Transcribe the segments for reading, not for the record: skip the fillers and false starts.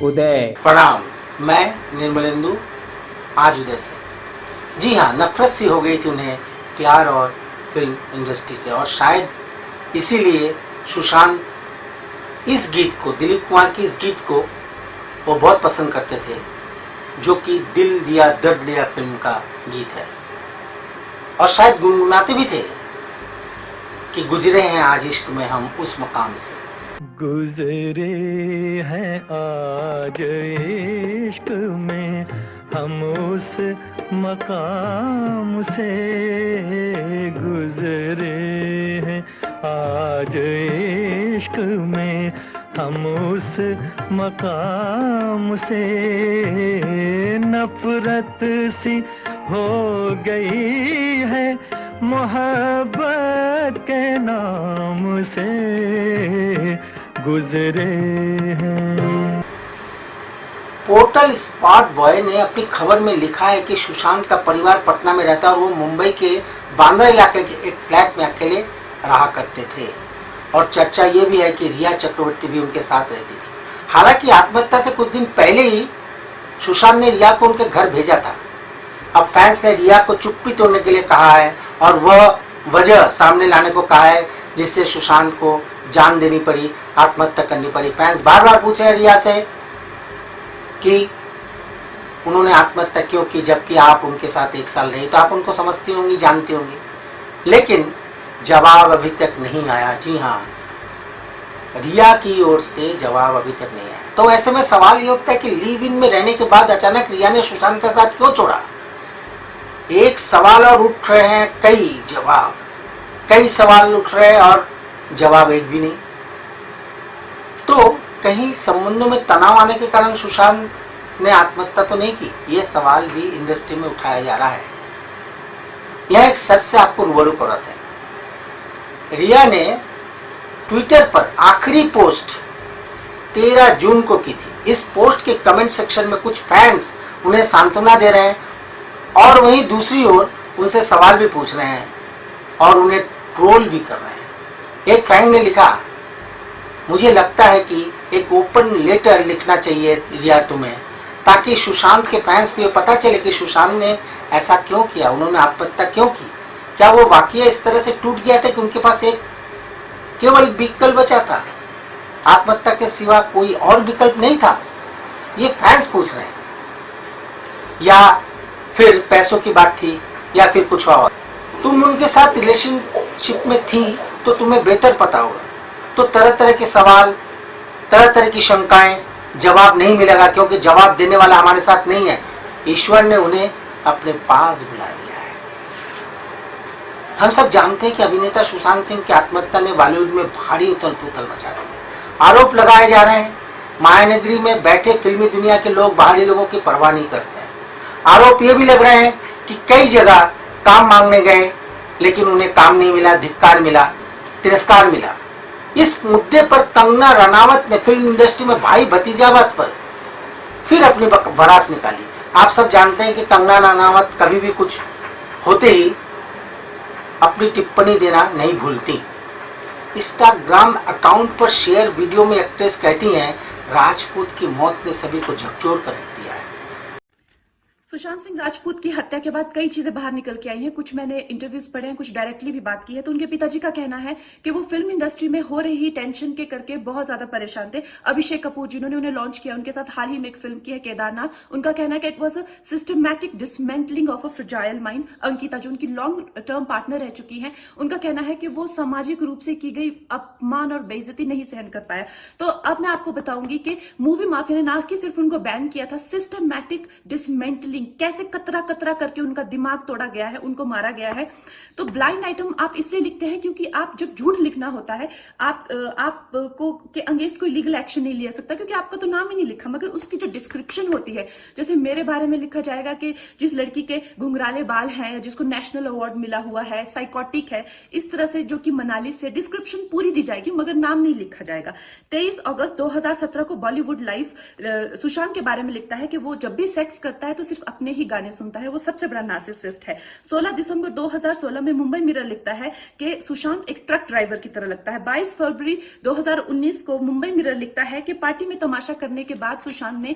उदय। प्रणाम, मैं निर्मलेंदु आज उदय से। जी हाँ, नफरत सी हो गई थी उन्हें प्यार और फिल्म इंडस्ट्री से, और शायद इसीलिए सुशांत इस गीत को, दिलीप कुमार के इस गीत को वो बहुत पसंद करते थे, जो कि दिल दिया दर्द लिया फिल्म का गीत है। और शायद गुनगुनाते भी थे कि गुजरे हैं आज इश्क में हम उस मकाम से। गुजरे हैं आज इश्क में हम उस मकाम से, गुजरे हैं आज इश्क में हम उस मकाम से। नफरत सी हो गई है मोहब्बत के नाम से, गुजरे हैं। पोर्टल स्पॉट बॉय ने अपनी खबर में लिखा है कि सुशांत का परिवार पटना में रहता और वो मुंबई के बांद्रा इलाके के एक फ्लैट में अकेले रहा करते थे। और चर्चा ये भी है कि रिया चक्रवर्ती भी उनके साथ रहती थी। हालांकि आत्महत्या से कुछ दिन पहले ही सुशांत ने रिया को उनके घर भेजा था। अब फैंस ने रिया को चुप्पी तोड़ने के लिए कहा है और वह वजह सामने लाने को कहा है जिससे सुशांत को जान देनी पड़ी, आत्महत्या करनी पड़ी। फैंस बार बार पूछ रहे हैं रिया से कि उन्होंने आत्महत्या क्यों की, जबकि आप उनके साथ 1 साल रही, तो आप उनको समझती होंगी, जानती होंगी। लेकिन जवाब अभी तक नहीं आया। जी हाँ, रिया की ओर से जवाब अभी तक नहीं आया। तो ऐसे में सवाल ये उठता है कि लिव इन में रहने के बाद अचानक रिया ने सुशांत के साथ क्यों छोड़ा। एक सवाल और उठ रहे हैं, कई सवाल उठ रहे हैं और जवाब एक भी नहीं। तो कहीं संबंधों में तनाव आने के कारण सुशांत ने आत्महत्या तो नहीं की, ये सवाल भी इंडस्ट्री में उठाया जा रहा है। यह एक सच से आपको रूबरू कराते हैं। रिया ने ट्विटर पर आखिरी पोस्ट 13 जून को की थी। इस पोस्ट के कमेंट सेक्शन में कुछ फैंस उन्हें सांत्वना दे रहे हैं और वहीं दूसरी ओर उनसे सवाल भी पूछ रहे हैं और उन्हें ट्रोल भी कर रहे हैं। एक फैन ने लिखा, मुझे लगता है कि एक ओपन लेटर लिखना चाहिए रिया तुम्हें, ताकि सुशांत के फैंस को ये पता चले कि सुशांत ने ऐसा क्यों किया, उन्होंने आत्महत्या क्यों की। क्या वो वाकया इस तरह से टूट गया था कि उनके पास एक केवल विकल्प बचा था, आत्महत्या के सिवा कोई और विकल्प नहीं था। ये फैंस पूछ रहे हैं। या फिर पैसों की बात थी, या फिर कुछ और। तुम उनके साथ रिलेशनशिप में थी तो तुम्हें बेहतर पता होगा। तो तरह तरह के सवाल, तरह तरह की शंकाएं, जवाब नहीं मिलेगा क्योंकि जवाब देने वाला हमारे साथ नहीं है। ईश्वर ने उन्हें अपने पास बुला लिया है। हम सब जानते हैं कि अभिनेता सुशांत सिंह की आत्महत्या ने बॉलीवुड में भारी उथल पुथल मचा दी है। आरोप लगाए जा रहे हैं मायानगरी में बैठे फिल्मी दुनिया के लोग बाहरी लोगों की परवाह नहीं करते हैं। आरोप ये भी लग रहे हैं कि कई जगह काम मांगने गए लेकिन उन्हें काम नहीं मिला, धिक्कार मिला, तिरस्कार मिला। इस मुद्दे पर कंगना रनावत ने फिल्म इंडस्ट्री में भाई भतीजावाद पर फिर अपनी भड़ास निकाली। आप सब जानते हैं कि कंगना रनावत कभी भी कुछ होते ही अपनी टिप्पणी देना नहीं भूलती। इंस्टाग्राम अकाउंट पर शेयर वीडियो में एक्ट्रेस कहती हैं, राजपूत की मौत ने सभी को झकझोर कर रख दिया है। सुशांत सिंह राजपूत की हत्या के बाद कई चीजें बाहर निकल के आई हैं। कुछ मैंने इंटरव्यूज पढ़े हैं, कुछ डायरेक्टली भी बात की है। तो उनके पिताजी का कहना है कि वो फिल्म इंडस्ट्री में हो रही टेंशन के करके बहुत ज्यादा परेशान थे। अभिषेक कपूर जिन्होंने उन्हें लॉन्च किया, उनके साथ हाल ही में एक फिल्म की है केदारनाथ। उनका कहना है कि it was a systematic dismantling of a fragile mind. Ankita जो उनकी लॉन्ग टर्म पार्टनर रह चुकी है, उनका कहना है कि वो सामाजिक रूप से की गई अपमान और बेइज्जती नहीं सहन कर पाया। तो अब मैं आपको बताऊंगी कि मूवी माफिया ने ना कि सिर्फ उनको बैन किया था, सिस्टमैटिक डिसमेंटलिंग, कैसे कतरा कतरा करके उनका दिमाग तोड़ा गया है, उनको मारा गया है। तो ब्लाइंड आइटम आप इसलिए लिखते हैं क्योंकि आप जब झूठ लिखना होता है, आपको के अगेंस्ट कोई लीगल एक्शन नहीं लिया सकता क्योंकि आपका तो नाम ही नहीं लिखा, मगर उसकी जो डिस्क्रिप्शन होती है, जैसे मेरे बारे में लिखा जाएगा कि जिस लड़की के घुंघराले बाल हैं, जिसको नेशनल अवार्ड मिला हुआ है, साइकोटिक है, इस तरह से जो कि मनाली से डिस्क्रिप्शन पूरी दी जाएगी मगर नाम नहीं लिखा जाएगा। 23 अगस्त 2017 को बॉलीवुड लाइव सुशांत के बारे में लिखता है कि वो जब भी सेक्स करता है तो सिर्फ अपने ही गाने सुनता है वो सबसे बड़ा नार्सिसिस्ट है। 16 दिसंबर 2016 में मुंबई मिरर लिखता है कि सुशांत एक ट्रक ड्राइवर की तरह लगता है। 22 फरवरी 2019 को मुंबई मिरर लिखता है कि पार्टी में तमाशा करने के बाद सुशांत ने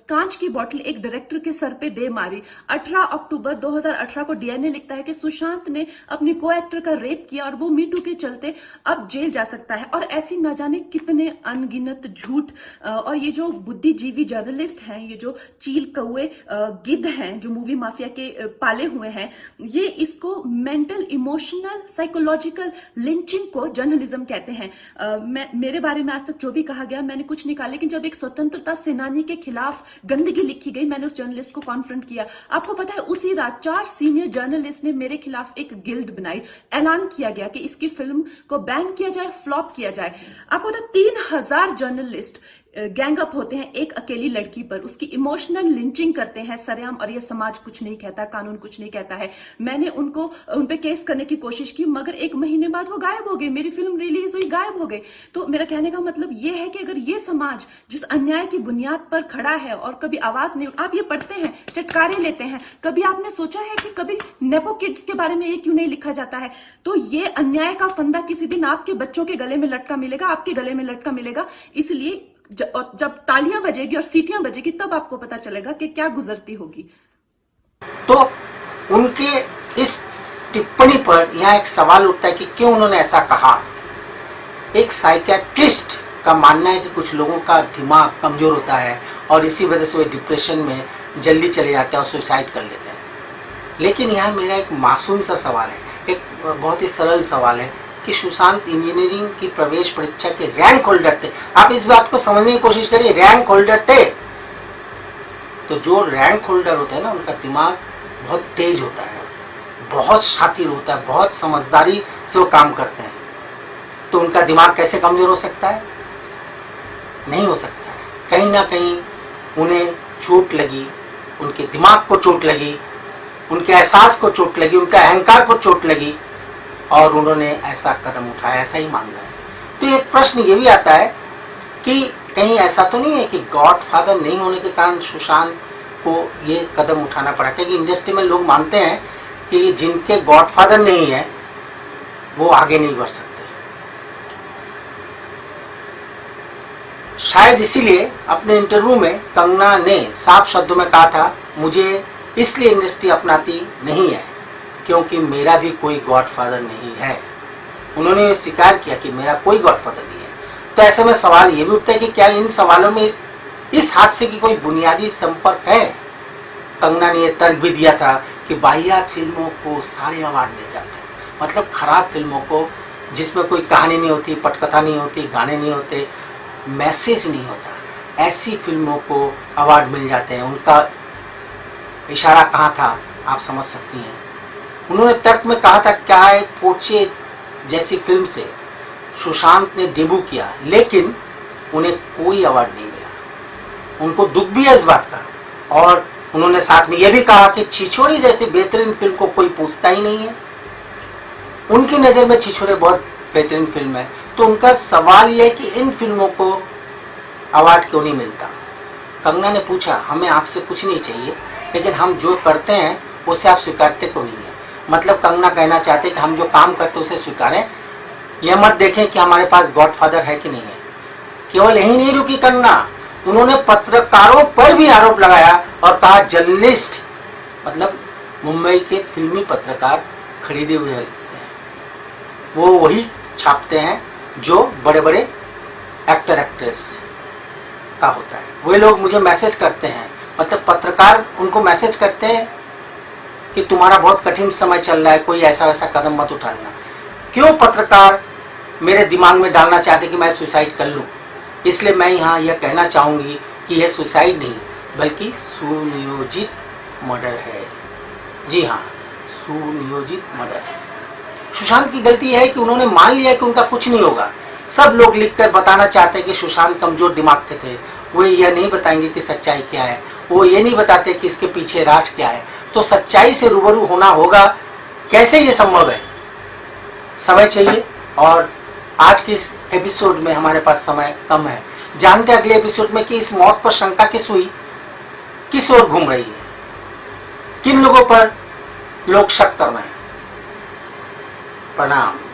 कांच की बोतल एक डायरेक्टर के सर पे दे मारी। 18 अक्टूबर 2018 को डीएनए लिखता है कि सुशांत ने अपनी को एक्टर का रेप किया और वो मीटू के चलते अब जेल जा सकता है। और ऐसी न जाने कितने अनगिनत झूठ। और ये जो बुद्धिजीवी जर्नलिस्ट हैं, ये जो चील कौए गिद्ध हैं जो मूवी माफिया के पाले हुए हैं, ये इसको मेंटल इमोशनल साइकोलॉजिकल लिंचिंग को जर्नलिज्म कहते हैं। मेरे बारे में आज तक जो भी कहा गया मैंने कुछ नहीं कहा, लेकिन जब एक स्वतंत्रता सेनानी के खिलाफ गंदगी लिखी गई मैंने उस जर्नलिस्ट को कॉन्फ्रंट किया। आपको पता है उसी रात 4 सीनियर जर्नलिस्ट ने मेरे खिलाफ एक गिल्ड बनाई। ऐलान किया गया कि इसकी फिल्म को बैन किया जाए, फ्लॉप किया जाए। आपको पता 3000 जर्नलिस्ट गैंग अप होते हैं एक अकेली लड़की पर, उसकी इमोशनल लिंचिंग करते हैं सरेआम, और ये समाज कुछ नहीं कहता, कानून कुछ नहीं कहता है। मैंने उन पे केस करने की कोशिश की, मगर 1 महीने बाद वो गायब हो गई। मेरी फिल्म रिलीज हुई, गायब हो गई। तो मेरा कहने का मतलब ये है कि अगर ये समाज जिस अन्याय की बुनियाद पर खड़ा है और कभी आवाज नहीं, आप ये पढ़ते हैं, चटकारे लेते हैं, कभी आपने सोचा है कि कभी नेपो किड्स के बारे में ये क्यों नहीं लिखा जाता है? तो ये अन्याय का फंदा किसी दिन आपके बच्चों के गले में लटका मिलेगा, आपके गले में लटका मिलेगा। इसलिए जब तालियां बजेगी और सीटियां बजेगी तब आपको पता चलेगा कि क्या गुजरती होगी। तो उनके इस टिप्पणी पर यहाँ एक सवाल उठता है कि क्यों उन्होंने ऐसा कहा। एक साइकियाट्रिस्ट का मानना है कि कुछ लोगों का दिमाग कमजोर होता है और इसी वजह से वे डिप्रेशन में जल्दी चले जाते हैं और सुसाइड कर लेते हैं। लेकिन यहाँ मेरा एक मासूम सा सवाल है, एक बहुत ही सरल सवाल है कि सुशांत इंजीनियरिंग की प्रवेश परीक्षा के रैंक होल्डर थे। आप इस बात को समझने की कोशिश करिए, रैंक होल्डर थे। तो जो रैंक होल्डर होता है ना, उनका दिमाग बहुत तेज होता है, बहुत शातिर होता है, बहुत समझदारी से वो काम करते हैं। तो उनका दिमाग कैसे कमजोर हो सकता है? नहीं हो सकता है। कहीं ना कहीं उन्हें चोट लगी, उनके दिमाग को चोट लगी, उनके एहसास को चोट लगी, उनके अहंकार को चोट लगी और उन्होंने ऐसा कदम उठाया, ऐसा ही मान रहा है। तो एक प्रश्न ये भी आता है कि कहीं ऐसा तो नहीं है कि गॉडफादर नहीं होने के कारण सुशांत को ये कदम उठाना पड़ा? क्योंकि इंडस्ट्री में लोग मानते हैं कि जिनके गॉडफादर नहीं है वो आगे नहीं बढ़ सकते। शायद इसीलिए अपने इंटरव्यू में कंगना ने साफ शब्दों में कहा था, मुझे इसलिए इंडस्ट्री अपनाती नहीं है क्योंकि मेरा भी कोई गॉडफादर नहीं है। उन्होंने स्वीकार किया कि मेरा कोई गॉडफादर नहीं है। तो ऐसे में सवाल ये भी उठता है कि क्या इन सवालों में इस हादसे की कोई बुनियादी संपर्क है? कंगना ने यह तर्क भी दिया था कि वाहियात फिल्मों को सारे अवार्ड मिल जाते हैं, मतलब खराब फिल्मों को जिसमें कोई कहानी नहीं होती, पटकथा नहीं होती, गाने नहीं होते, मैसेज नहीं होता, ऐसी फिल्मों को अवार्ड मिल जाते हैं। उनका इशारा कहाँ था आप समझ सकती हैं। उन्होंने तर्क में कहा था, क्या है, पोचे जैसी फिल्म से सुशांत ने डेब्यू किया लेकिन उन्हें कोई अवार्ड नहीं मिला। उनको दुख भी है इस बात का, और उन्होंने साथ में यह भी कहा कि छिछोरे जैसी बेहतरीन फिल्म को कोई पूछता ही नहीं है। उनकी नज़र में छिछोरे बहुत बेहतरीन फिल्म है। तो उनका सवाल यह है कि इन फिल्मों को अवार्ड क्यों नहीं मिलता। कंगना ने पूछा, हमें आपसे कुछ नहीं चाहिए, लेकिन हम जो करते हैं उससे आप स्वीकारते क्यों नहीं है? मतलब कंगना कहना चाहते कि हम जो काम करते उसे स्वीकारें, यह मत देखें कि हमारे पास गॉडफादर है कि नहीं है। केवल यही नहीं रुकी कंगना, उन्होंने पत्रकारों पर भी आरोप लगाया और कहा जर्नलिस्ट मतलब मुंबई के फिल्मी पत्रकार खरीदे हुए हैं, वो वही छापते हैं जो बड़े बड़े एक्टर एक्ट्रेस का होता है। वे लोग मुझे मैसेज करते हैं, मतलब पत्रकार उनको मैसेज करते हैं कि तुम्हारा बहुत कठिन समय चल रहा है, कोई ऐसा वैसा कदम मत उठाना। क्यों पत्रकार मेरे दिमाग में डालना चाहते कि मैं सुसाइड कर लूं? इसलिए मैं यहाँ यह कहना चाहूँगी कि यह सुसाइड नहीं बल्कि सुनियोजित मर्डर है। जी हाँ, सुनियोजित मर्डर है। सुशांत की गलती है कि उन्होंने मान लिया कि उनका कुछ नहीं होगा। सब लोग लिखकर बताना चाहते हैं कि सुशांत कमजोर दिमाग के थे, वे यह नहीं बताएंगे कि सच्चाई क्या है, वो ये नहीं बताते कि इसके पीछे राज क्या है। तो सच्चाई से रूबरू होना होगा। कैसे ये संभव है? समय चाहिए, और आज के इस एपिसोड में हमारे पास समय कम है। जानते हैं अगले एपिसोड में कि इस मौत पर शंका किस हुई, किस ओर घूम रही है। किन लोगों पर लोग शक कर रहे हैं। प्रणाम।